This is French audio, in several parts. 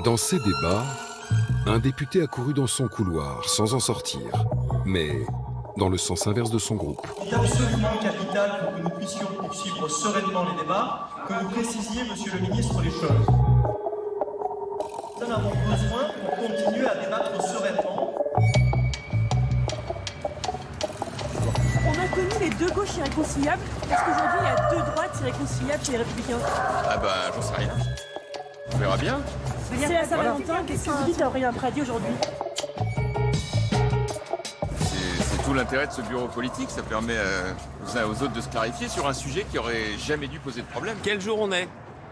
Dans ces débats, un député a couru dans son couloir sans en sortir, mais dans le sens inverse de son groupe. Il est absolument capital pour que nous puissions poursuivre sereinement les débats, que vous précisiez, monsieur le ministre, les choses. Nous en avons besoin pour continuer à débattre sereinement. On a connu les deux gauches irréconciliables, parce qu'aujourd'hui il y a deux droites irréconciliables chez les Républicains. Ah bah j'en sais rien. On verra bien. C'est la Saint-Valentin, qu'est-ce que vous dites à Aurélien Pradié aujourd'hui? C'est tout l'intérêt de ce bureau politique, ça permet aux uns aux autres de se clarifier sur un sujet qui aurait jamais dû poser de problème. Quel jour on est?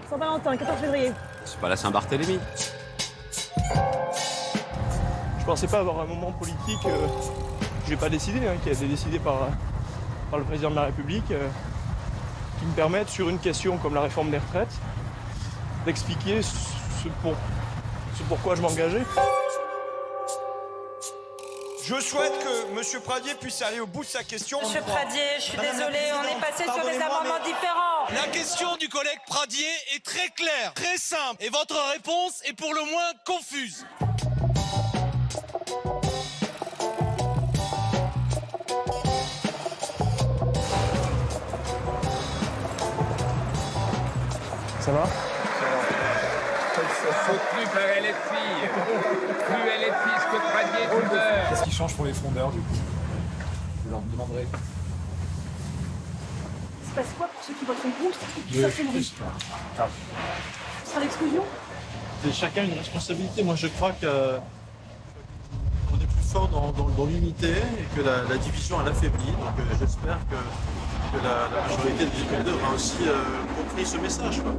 Saint-Valentin, 14 février. C'est pas la Saint-Barthélemy. Je pensais pas avoir un moment politique, je n'ai pas décidé, qui a été décidé par le président de la République, qui me permettent, sur une question comme la réforme des retraites, d'expliquer ce pourquoi je m'engageais. Je souhaite que M. Pradié puisse aller au bout de sa question. Monsieur Pradié, je suis désolée, on est passé sur des amendements différents. La question du collègue Pradié est très claire, très simple, et votre réponse est pour le moins confuse. Ça va? Faut plus faire LFI. Plus LFI ce que Pradié, tu meurs. Qu'est-ce qui change pour les frondeurs, du coup? Je leur demanderai. Il se passe quoi pour ceux qui voteront contre? Qui s'abstiendront? Ce sera l'exclusion? C'est chacun une responsabilité. Moi, je crois qu'on est plus fort dans l'unité et que la division, elle affaiblit. Donc, j'espère que la majorité des députés aura aussi compris ce message, quoi.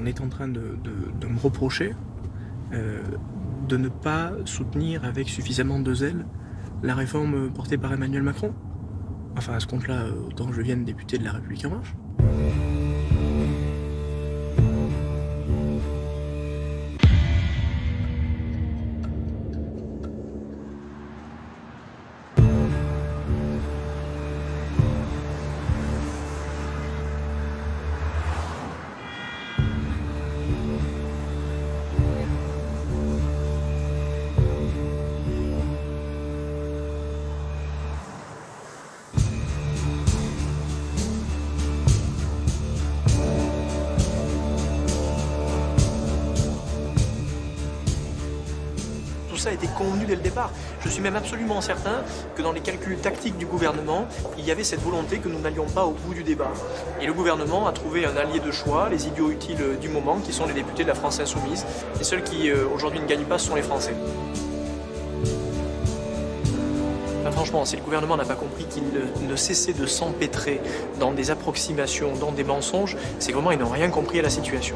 On est en train de me reprocher de ne pas soutenir avec suffisamment de zèle la réforme portée par Emmanuel Macron. Enfin, à ce compte-là, autant que je vienne député de La République En Marche. Tout ça a été convenu dès le départ. Je suis même absolument certain que dans les calculs tactiques du gouvernement, il y avait cette volonté que nous n'allions pas au bout du débat. Et le gouvernement a trouvé un allié de choix, les idiots utiles du moment, qui sont les députés de la France Insoumise. Les seuls qui aujourd'hui ne gagnent pas, ce sont les Français. Enfin, franchement, si le gouvernement n'a pas compris qu'il ne cessait de s'empêtrer dans des approximations, dans des mensonges, c'est que vraiment ils n'ont rien compris à la situation.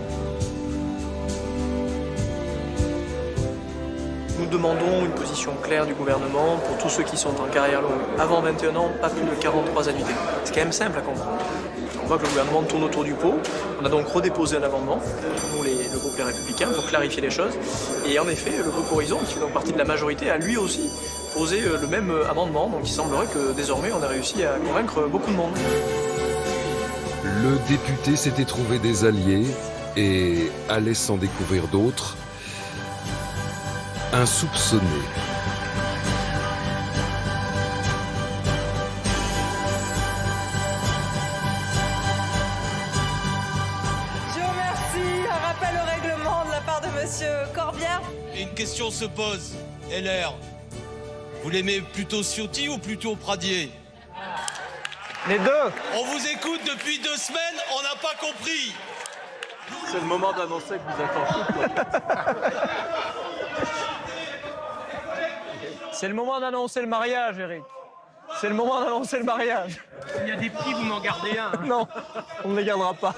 Nous demandons une position claire du gouvernement pour tous ceux qui sont en carrière longue. Avant 21 ans, pas plus de 43 annuités. C'est quand même simple à comprendre. On voit que le gouvernement tourne autour du pot. On a donc redéposé un amendement, nous le groupe Les Républicains, pour clarifier les choses. Et en effet, le groupe Horizon, qui fait donc partie de la majorité, a lui aussi posé le même amendement. Donc il semblerait que désormais on a réussi à convaincre beaucoup de monde. Le député s'était trouvé des alliés et allait s'en découvrir d'autres. Insoupçonné. Je vous remercie. Un rappel au règlement de la part de monsieur Corbière. Et une question se pose. LR, vous l'aimez plutôt Ciotti ou plutôt Pradié? Les deux. On vous écoute depuis 2 semaines, on n'a pas compris. C'est le moment d'annoncer que vous êtes en couple. C'est le moment d'annoncer le mariage, Eric. C'est le moment d'annoncer le mariage. Il y a des petits, vous m'en gardez un. Non, on ne les gardera pas.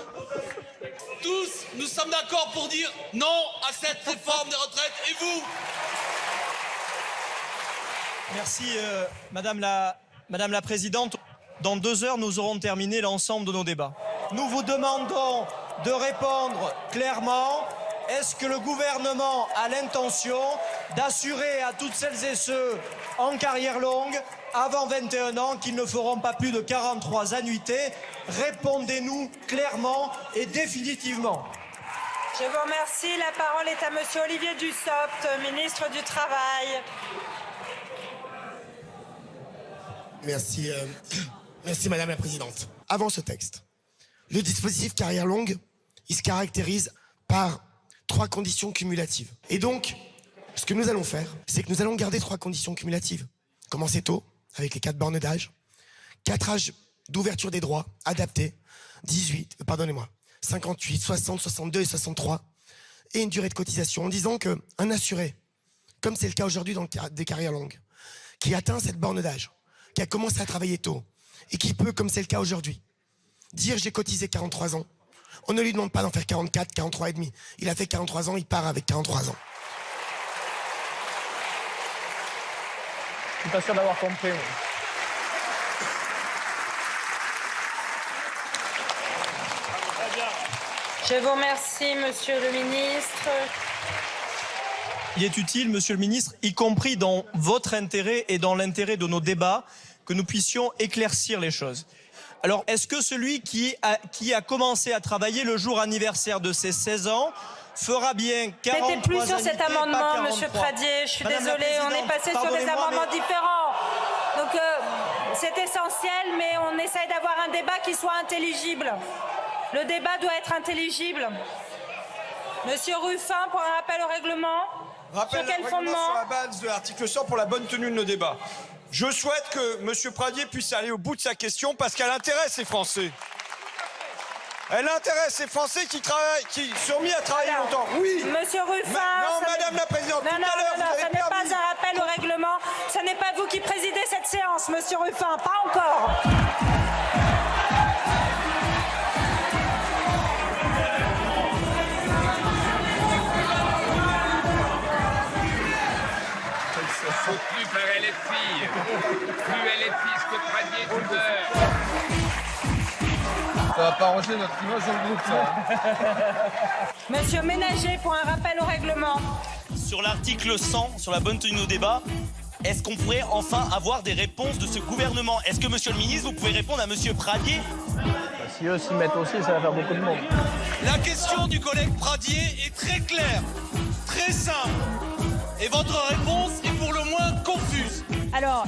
Tous, nous sommes d'accord pour dire non à cette réforme des retraites. Et vous? Merci, Madame la Présidente. Dans 2 heures, nous aurons terminé l'ensemble de nos débats. Nous vous demandons de répondre clairement. Est-ce que le gouvernement a l'intention d'assurer à toutes celles et ceux en carrière longue, avant 21 ans, qu'ils ne feront pas plus de 43 annuités. Répondez-nous clairement et définitivement. Je vous remercie. La parole est à monsieur Olivier Dussopt, ministre du Travail. Merci, merci Madame la Présidente. Avant ce texte, le dispositif carrière longue, il se caractérise par 3 conditions cumulatives. Et donc, ce que nous allons faire, c'est que nous allons garder 3 conditions cumulatives. Commencer tôt, avec les 4 bornes d'âge, 4 âges d'ouverture des droits adaptés, 58, 60, 62 et 63, et une durée de cotisation, en disant qu'un assuré, comme c'est le cas aujourd'hui dans le cas des carrières longues, qui atteint cette borne d'âge, qui a commencé à travailler tôt, et qui peut, comme c'est le cas aujourd'hui, dire j'ai cotisé 43 ans, on ne lui demande pas d'en faire 44, 43 et demi. Il a fait 43 ans, il part avec 43 ans. Je suis pas sûr d'avoir compris. Je vous remercie, monsieur le ministre. Il est utile, monsieur le ministre, y compris dans votre intérêt et dans l'intérêt de nos débats, que nous puissions éclaircir les choses. Alors, est-ce que celui qui a commencé à travailler le jour anniversaire de ses 16 ans fera bien 43 N'était plus sur cet annuités, amendement, monsieur Pradié. Je suis désolée, on est passé sur des amendements différents. Donc, c'est essentiel, mais on essaye d'avoir un débat qui soit intelligible. Le débat doit être intelligible. Monsieur Ruffin, pour un rappel au règlement. Rappel sur quel fondement? sur la base de l'article 100 pour la bonne tenue de nos débats. Je souhaite que M. Pradié puisse aller au bout de sa question parce qu'elle intéresse les Français. Elle intéresse les Français qui sont mis à travailler longtemps. Oui. Monsieur Ruffin. Non, Madame la Présidente, tout à l'heure, vous ce avez n'est pas permis. un rappel au règlement. Ce n'est pas vous qui présidez cette séance, monsieur Ruffin. Pas encore. Soutenu par LFI. Plus LFI que Pradié, tu meurs. Ça va pas arranger notre image dans le groupe, ça. Monsieur Ménager, pour un rappel au règlement. Sur l'article 100, sur la bonne tenue au débat, est-ce qu'on pourrait enfin avoir des réponses de ce gouvernement? Est-ce que, monsieur le ministre, vous pouvez répondre à monsieur Pradié? Si eux s'y mettent aussi, ça va faire beaucoup de monde. La question du collègue Pradié est très claire, très simple. Et votre réponse est pour le moins confuse. Alors,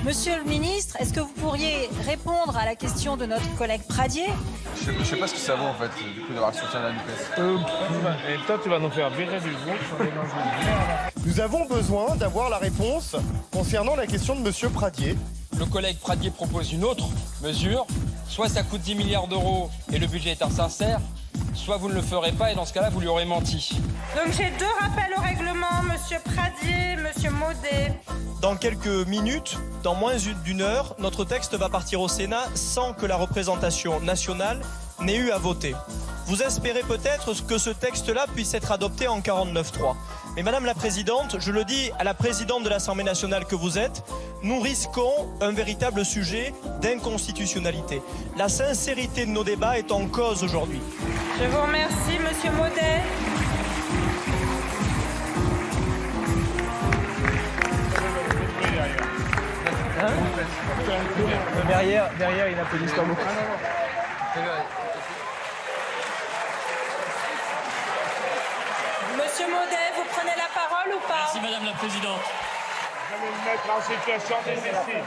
monsieur le ministre, est-ce que vous pourriez répondre à la question de notre collègue Pradié? Je sais pas ce que ça vaut en fait, du coup, d'avoir le soutien de la NUPES. Et toi, tu vas nous faire virer du groupe. Nous avons besoin d'avoir la réponse concernant la question de monsieur Pradié. Le collègue Pradié propose une autre mesure. Soit ça coûte 10 milliards d'euros et le budget est insincère, soit vous ne le ferez pas et dans ce cas-là, vous lui aurez menti. Donc j'ai 2 rappels au règlement, monsieur Pradié, monsieur Maudet. Dans quelques minutes, dans moins d'une heure, notre texte va partir au Sénat sans que la représentation nationale n'ait eu à voter. Vous espérez peut-être que ce texte-là puisse être adopté en 49.3. Mais Madame la Présidente, je le dis à la Présidente de l'Assemblée nationale que vous êtes, nous risquons un véritable sujet d'inconstitutionnalité. La sincérité de nos débats est en cause aujourd'hui. Je vous remercie, monsieur Maudet. Derrière, il applaudit pas beaucoup. Monsieur Maudet, vous prenez la parole ou pas? Merci, Madame la Présidente. Je vais me mettre en situation difficile.